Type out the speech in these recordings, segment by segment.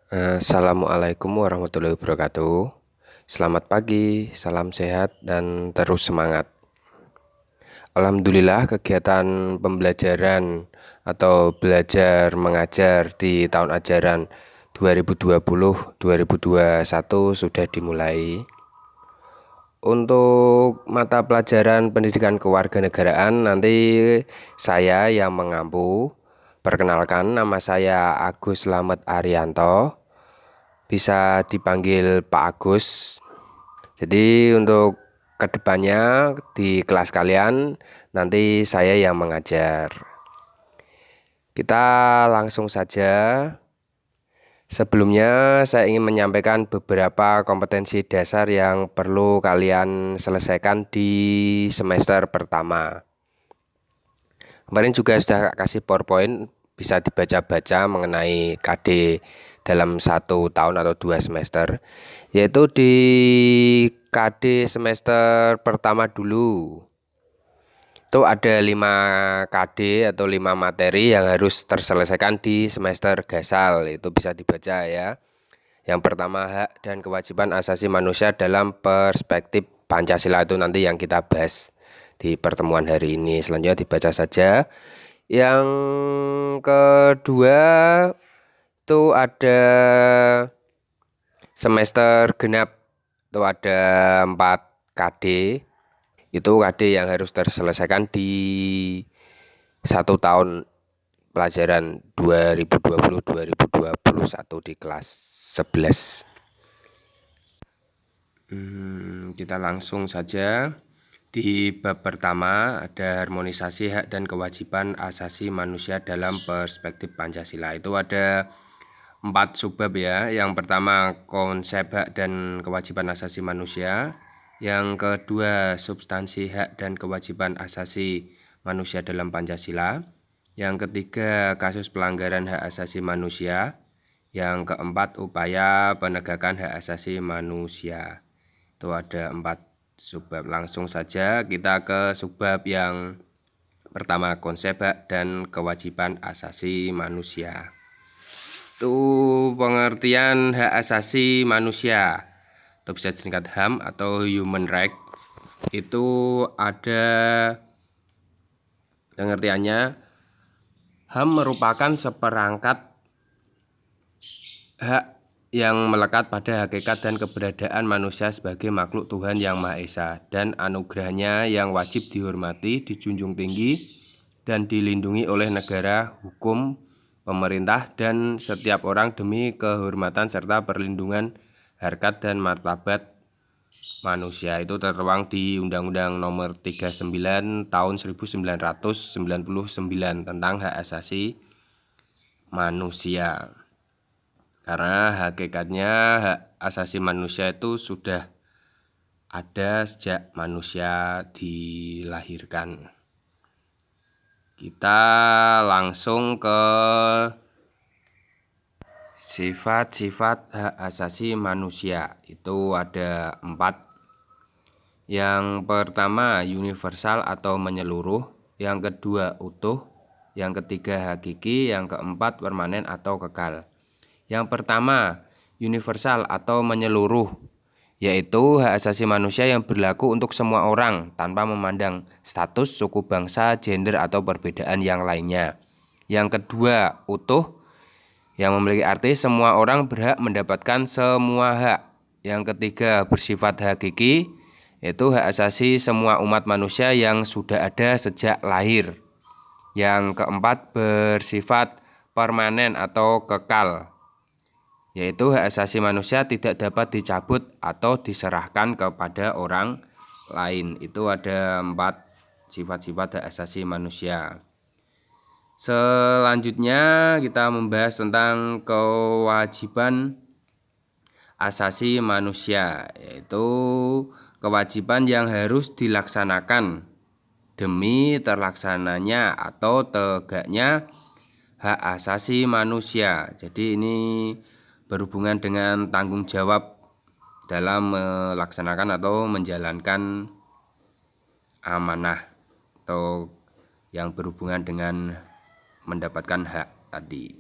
Assalamualaikum warahmatullahi wabarakatuh. Selamat pagi, salam sehat, dan terus semangat. Alhamdulillah, kegiatan pembelajaran atau belajar mengajar di tahun ajaran 2020-2021 sudah dimulai. Untuk mata pelajaran pendidikan kewarganegaraan nanti saya yang mengampu. Perkenalkan, nama saya Agus Slamet Arianto, bisa dipanggil Pak Agus. Jadi untuk kedepannya di kelas kalian nanti saya yang mengajar. Kita langsung saja. Sebelumnya saya ingin menyampaikan beberapa kompetensi dasar yang perlu kalian selesaikan di semester pertama. Kemarin juga sudah kasih PowerPoint, bisa dibaca-baca mengenai KD dalam 1 tahun atau 2 semester, yaitu di KD semester pertama dulu. Itu ada 5 KD atau 5 materi yang harus terselesaikan di semester gasal. Itu bisa dibaca ya. Yang pertama, hak dan kewajiban asasi manusia dalam perspektif Pancasila, itu nanti yang kita bahas di pertemuan hari ini. Selanjutnya dibaca saja. Yang kedua itu ada semester genap, itu ada 4 KD. Itu KD yang harus terselesaikan di 1 tahun pelajaran 2020-2021 di kelas 11. Kita langsung saja. Di bab pertama ada harmonisasi hak dan kewajiban asasi manusia dalam perspektif Pancasila. Itu ada 4 subbab ya. Yang pertama konsep hak dan kewajiban asasi manusia. Yang kedua substansi hak dan kewajiban asasi manusia dalam Pancasila. Yang ketiga kasus pelanggaran hak asasi manusia. Yang keempat upaya penegakan hak asasi manusia. Itu ada 4 subbab. Langsung saja kita ke subbab yang pertama, konsep hak dan kewajiban asasi manusia. Itu pengertian hak asasi manusia, atau bisa disingkat HAM atau Human Right. Itu ada pengertiannya. HAM merupakan seperangkat hak yang melekat pada hakikat dan keberadaan manusia sebagai makhluk Tuhan Yang Maha Esa, dan anugerahnya yang wajib dihormati, dijunjung tinggi, dan dilindungi oleh negara, hukum, pemerintah, dan setiap orang demi kehormatan serta perlindungan harkat dan martabat manusia. Itu tertuang di Undang-Undang Nomor 39 Tahun 1999 tentang hak asasi manusia. Karena hakikatnya hak asasi manusia itu sudah ada sejak manusia dilahirkan. Kita langsung ke sifat-sifat hak asasi manusia. Itu ada 4. Yang pertama universal atau menyeluruh. Yang kedua utuh. Yang ketiga hakiki. Yang keempat permanen atau kekal. Yang pertama, universal atau menyeluruh, yaitu hak asasi manusia yang berlaku untuk semua orang tanpa memandang status, suku, bangsa, gender, atau perbedaan yang lainnya. Yang kedua, utuh, yang memiliki arti semua orang berhak mendapatkan semua hak. Yang ketiga, bersifat hakiki, yaitu hak asasi semua umat manusia yang sudah ada sejak lahir. Yang keempat, bersifat permanen atau kekal, yaitu hak asasi manusia tidak dapat dicabut atau diserahkan kepada orang lain. Itu ada 4 sifat-sifat hak asasi manusia. Selanjutnya kita membahas tentang kewajiban asasi manusia, yaitu kewajiban yang harus dilaksanakan demi terlaksananya atau tegaknya hak asasi manusia. Jadi ini berhubungan dengan tanggung jawab dalam melaksanakan atau menjalankan amanah atau yang berhubungan dengan mendapatkan hak tadi.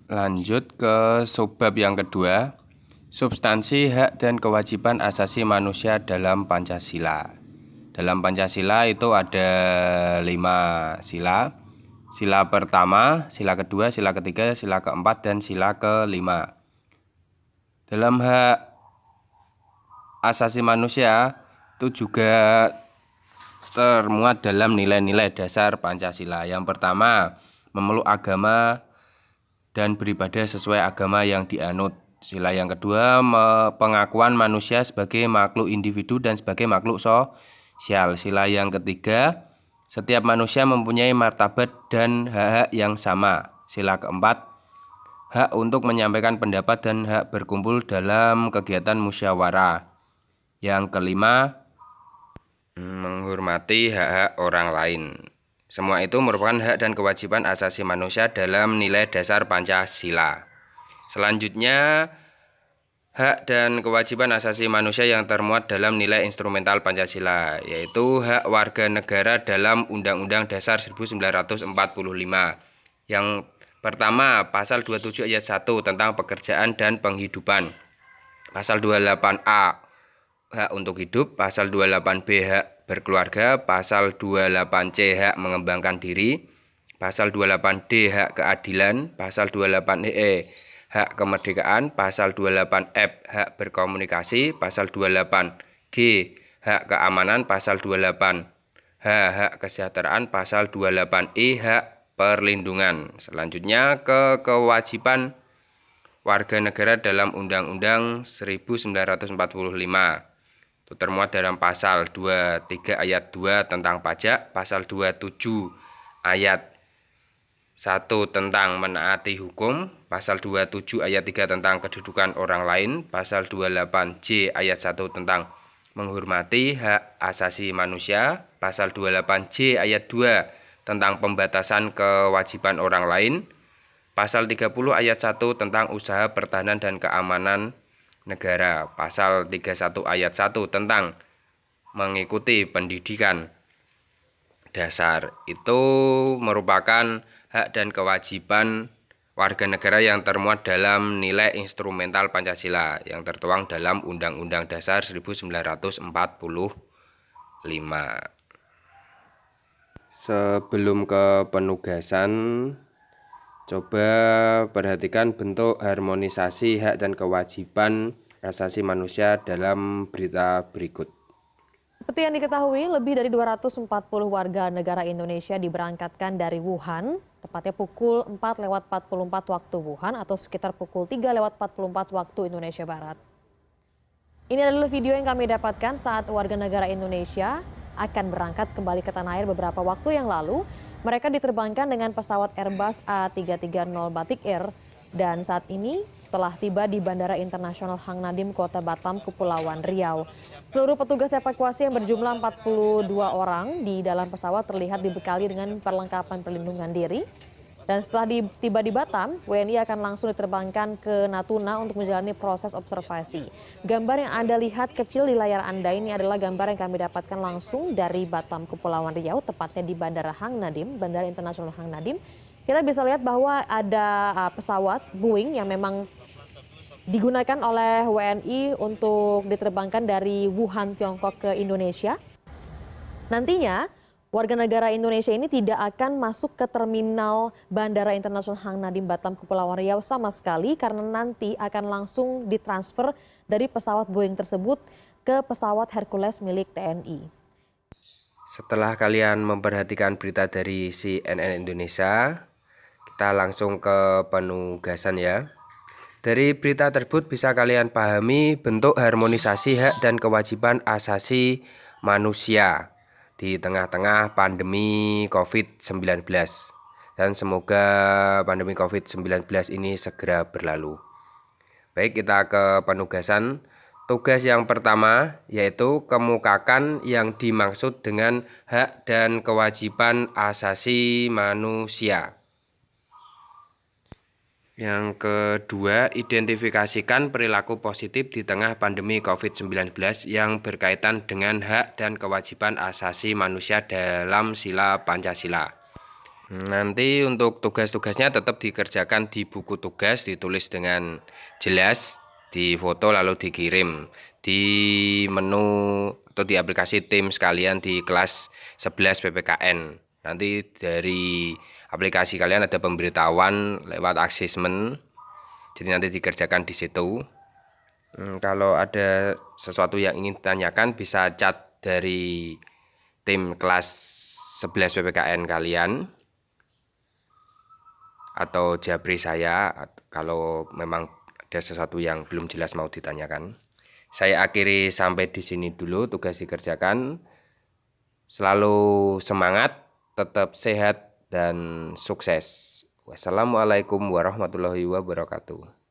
Lanjut ke subbab yang kedua, substansi hak dan kewajiban asasi manusia dalam Pancasila. Dalam Pancasila itu ada 5 sila. Sila pertama, sila kedua, sila ketiga, sila keempat, dan sila kelima. Dalam hak asasi manusia itu juga termuat dalam nilai-nilai dasar Pancasila. Yang pertama, memeluk agama dan beribadah sesuai agama yang dianut. Sila yang kedua, pengakuan manusia sebagai makhluk individu dan sebagai makhluk sosial. Sila yang ketiga, setiap manusia mempunyai martabat dan hak-hak yang sama. Sila keempat, hak untuk menyampaikan pendapat dan hak berkumpul dalam kegiatan musyawarah. Yang kelima, menghormati hak-hak orang lain. Semua itu merupakan hak dan kewajiban asasi manusia dalam nilai dasar Pancasila. Selanjutnya, hak dan kewajiban asasi manusia yang termuat dalam nilai instrumental Pancasila, yaitu hak warga negara dalam Undang-Undang Dasar 1945. Yang pertama, Pasal 27 ayat 1 tentang pekerjaan dan penghidupan. Pasal 28A, hak untuk hidup. Pasal 28B, hak berkeluarga. Pasal 28C, hak mengembangkan diri. Pasal 28D, hak keadilan. Pasal 28E, hak kemerdekaan. Pasal 28F, hak berkomunikasi. Pasal 28G, hak keamanan. Pasal 28H, hak kesejahteraan. Pasal 28I, hak perlindungan. Selanjutnya ke kewajiban warga negara dalam Undang-Undang 1945. Itu termuat dalam pasal 23 ayat 2 tentang pajak, pasal 27 ayat 1 tentang menaati hukum, pasal 27 ayat 3 tentang kedudukan orang lain, pasal 28J ayat 1 tentang menghormati hak asasi manusia, pasal 28J ayat 2 tentang pembatasan kewajiban orang lain, pasal 30 ayat 1 tentang usaha pertahanan dan keamanan negara, pasal 31 ayat 1 tentang mengikuti pendidikan dasar. Itu merupakan hak dan kewajiban warga negara yang termuat dalam nilai instrumental Pancasila yang tertuang dalam Undang-Undang Dasar 1945. Sebelum ke penugasan, coba perhatikan bentuk harmonisasi hak dan kewajiban asasi manusia dalam berita berikut. Seperti yang diketahui, lebih dari 240 warga negara Indonesia diberangkatkan dari Wuhan, tepatnya pukul 4:44 waktu Wuhan atau sekitar pukul 3:44 waktu Indonesia Barat. Ini adalah video yang kami dapatkan saat warga negara Indonesia akan berangkat kembali ke tanah air beberapa waktu yang lalu. Mereka diterbangkan dengan pesawat Airbus A330 Batik Air dan saat ini telah tiba di Bandara Internasional Hang Nadiem, Kota Batam, Kepulauan Riau. Seluruh petugas evakuasi yang berjumlah 42 orang di dalam pesawat terlihat dibekali dengan perlengkapan perlindungan diri. Dan setelah tiba di Batam, WNI akan langsung diterbangkan ke Natuna untuk menjalani proses observasi. Gambar yang Anda lihat kecil di layar Anda ini adalah gambar yang kami dapatkan langsung dari Batam, Kepulauan Riau, tepatnya di Bandara Hang Nadiem, Bandara Internasional Hang Nadiem. Kita bisa lihat bahwa ada pesawat Boeing yang memang digunakan oleh WNI untuk diterbangkan dari Wuhan, Tiongkok ke Indonesia. Nantinya, warga negara Indonesia ini tidak akan masuk ke terminal Bandara Internasional Hang Nadiem Batam Kepulauan Riau sama sekali karena nanti akan langsung ditransfer dari pesawat Boeing tersebut ke pesawat Hercules milik TNI. Setelah kalian memperhatikan berita dari CNN Indonesia, kita langsung ke penugasan ya. Dari berita tersebut bisa kalian pahami bentuk harmonisasi hak dan kewajiban asasi manusia di tengah-tengah pandemi COVID-19. Dan semoga pandemi COVID-19 ini segera berlalu. Baik, kita ke penugasan. Tugas yang pertama yaitu kemukakan yang dimaksud dengan hak dan kewajiban asasi manusia. Yang kedua, identifikasikan perilaku positif di tengah pandemi COVID-19 yang berkaitan dengan hak dan kewajiban asasi manusia dalam sila Pancasila. Nanti untuk tugas-tugasnya tetap dikerjakan di buku tugas, ditulis dengan jelas, difoto lalu dikirim di menu atau di aplikasi tim sekalian di kelas 11 PPKN. Nanti dari aplikasi kalian ada pemberitahuan lewat assessment, jadi nanti dikerjakan di situ. Kalau ada sesuatu yang ingin ditanyakan bisa chat dari tim kelas 11 PPKN kalian atau japri saya kalau memang ada sesuatu yang belum jelas mau ditanyakan. Saya akhiri sampai di sini dulu, tugas dikerjakan. Selalu semangat, tetap sehat dan sukses. Wassalamualaikum warahmatullahi wabarakatuh.